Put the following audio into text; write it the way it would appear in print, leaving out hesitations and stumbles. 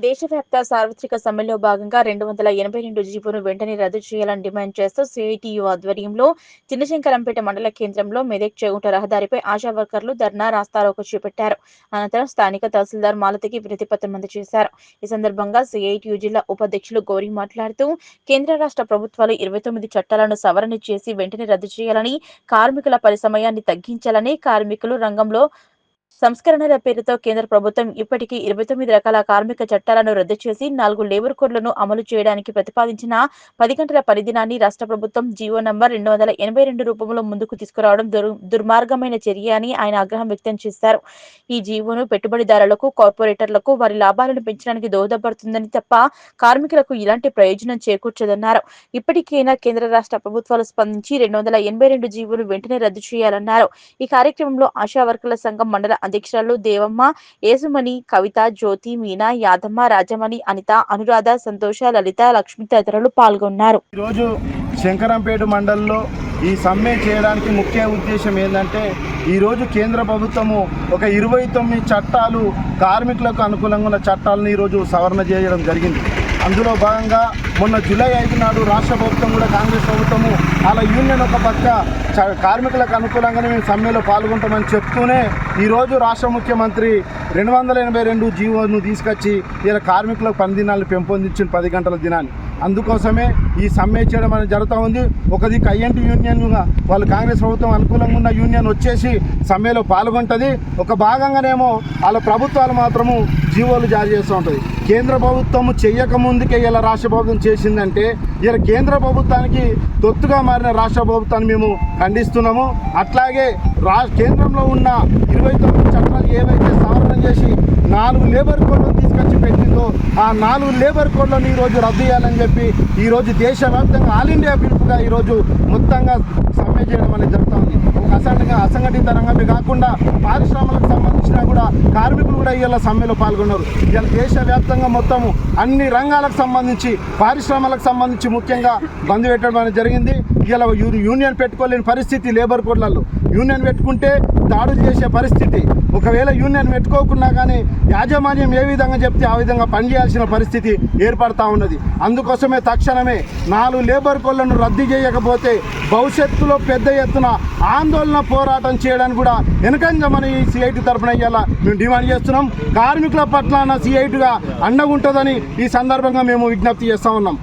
దేశవ్యాప్త సార్వత్రిక సమ్మెలో భాగంగా 282 జీవోను వెంటనే రద్దు చేయాలని డిమాండ్ చేస్తూ సిఐటియు ఆధ్వర్యంలో చిన్నశంకరంపేట మండల కేంద్రంలో మెదక్ చేగుంట రహదారిపై ఆశా వర్కర్లు ధర్నా రాస్తారోకో చేపట్టారు. అనంతరం స్థానిక తహసీల్దార్ మాలతికి వినతిపత్రం అందజేశారు. ఈ సందర్భంగా సిఐటియు జిల్లా ఉపాధ్యక్షులు గౌరీ మాట్లాడుతూ కేంద్ర రాష్ట్ర ప్రభుత్వాలు 29 చట్టాలను సవరణ చేసి వెంటనే రద్దు చేయాలని, కార్మికుల పని సమయాన్ని తగ్గించాలని, కార్మికులు రంగంలో సంస్కరణల పేరుతో కేంద్ర ప్రభుత్వం ఇప్పటికీ 29 రకాల కార్మిక చట్టాలను రద్దు చేసి 4 లేబర్ కోడ్లను అమలు చేయడానికి ప్రతిపాదించిన 10 గంటల పనిదినాన్ని రాష్ట్ర ప్రభుత్వం జీవో నంబర్ 282 రూపంలో ముందుకు తీసుకురావడం దుర్మార్గమైన చర్య అని ఆయన ఆగ్రహం వ్యక్తం చేశారు. ఈ జీవోను పెట్టుబడిదారులకు, కార్పొరేటర్లకు వారి లాభాలను పెంచడానికి దోహదపడుతుందని తప్ప కార్మికులకు ఇలాంటి ప్రయోజనం చేకూర్చదన్నారు. ఇప్పటికైనా కేంద్ర రాష్ట్ర ప్రభుత్వాలు స్పందించి 282 జీవోను వెంటనే రద్దు చేయాలన్నారు. ఈ కార్యక్రమంలో ఆశా వర్కర్ల సంఘం మండల అధ్యక్షురాలు దేవమ్మ, యేసుమణి, కవిత, జ్యోతి, మీనా, యాదమ్మ, రాజమణి, అనిత, అనురాధ, సంతోష, లలిత, లక్ష్మి తదితరులు పాల్గొన్నారు. ఈరోజు శంకరంపేట మండలంలో ఈ సమ్మె చేయడానికి ముఖ్య ఉద్దేశం ఏంటంటే, ఈరోజు కేంద్ర ప్రభుత్వము ఒక 29 చట్టాలు కార్మికులకు అనుకూలంగా ఉన్న చట్టాలను ఈరోజు సవరణ చేయడం జరిగింది. అందులో భాగంగా మొన్న జూలై 5 నాడు రాష్ట్ర ప్రభుత్వం కూడా, కాంగ్రెస్ ప్రభుత్వము అలా యూనియన్ ఒక పక్క కార్మికులకు అనుకూలంగానే మేము సమ్మెలో పాల్గొంటామని చెప్తూనే ఈరోజు రాష్ట్ర ముఖ్యమంత్రి 282 జీవోను తీసుకొచ్చి ఇలా కార్మికులకు పని దినాలను పెంపొందించిన 10 గంటల దినాన్ని. అందుకోసమే ఈ సమ్మె చేయడం అనేది జరుగుతూ ఉంది. ఒక దిక్కు ఐఎన్టీ యూనియన్గా వాళ్ళు కాంగ్రెస్ ప్రభుత్వం అనుకూలంగా ఉన్న యూనియన్ వచ్చేసి సమ్మెలో పాల్గొంటుంది. ఒక భాగంగానేమో వాళ్ళ ప్రభుత్వాలు మాత్రము జీవోలు జారీ చేస్తూ ఉంటుంది. కేంద్ర ప్రభుత్వము చెయ్యక ముందుకే ఇలా రాష్ట్ర ప్రభుత్వం చేసిందంటే, ఇలా కేంద్ర ప్రభుత్వానికి తొత్తుగా మారిన రాష్ట్ర ప్రభుత్వాన్ని మేము ఖండిస్తున్నాము. అట్లాగే కేంద్రంలో ఉన్న 29 చట్టాలు ఏవైతే సవరణ చేసి 4 లేబర్ కోడ్లను తీసుకొచ్చి పెట్టిందో, ఆ 4 లేబర్ కోడ్లను ఈరోజు రద్దు చేయాలని చెప్పి ఈరోజు దేశవ్యాప్తంగా ఆల్ ఇండియా పిలుపుగా ఈరోజు మొత్తంగా సమ్మె చేయడం అనేది జరుగుతుంది. అసంఘటిత రంగమే కాకుండా పారిశ్రామికలకు సంబంధించిన కూడా కార్మికులు కూడా ఇలా సమ్మెలో పాల్గొన్నారు. ఇలా దేశవ్యాప్తంగా మొత్తము అన్ని రంగాలకు సంబంధించి, పారిశ్రామికలకు సంబంధించి ముఖ్యంగా బంద్ పెట్టడం అనేది జరిగింది. ఇలా యూనియన్ పెట్టుకోలేని పరిస్థితి, లేబర్ కోడ్లలో యూనియన్ పెట్టుకుంటే దాడులు చేసే పరిస్థితి. ఒకవేళ యూనియన్ పెట్టుకోకుండా కానీ యాజమాన్యం ఏ విధంగా చెప్తే ఆ విధంగా పనిచేయాల్సిన పరిస్థితి ఏర్పడతా ఉన్నది. అందుకోసమే తక్షణమే 4 లేబర్ కోడ్లను రద్దు చేయకపోతే భవిష్యత్తులో పెద్ద ఎత్తున ఆందోళన పోరాటం చేయడానికి కూడా వెనకంజమని ఈ సిఐటి తరఫున ఇవాళ మేము డిమాండ్ చేస్తున్నాం. కార్మికుల పట్ల సిఐటిగా అండగా ఉంటుందని ఈ సందర్భంగా మేము విజ్ఞప్తి చేస్తూ ఉన్నాం.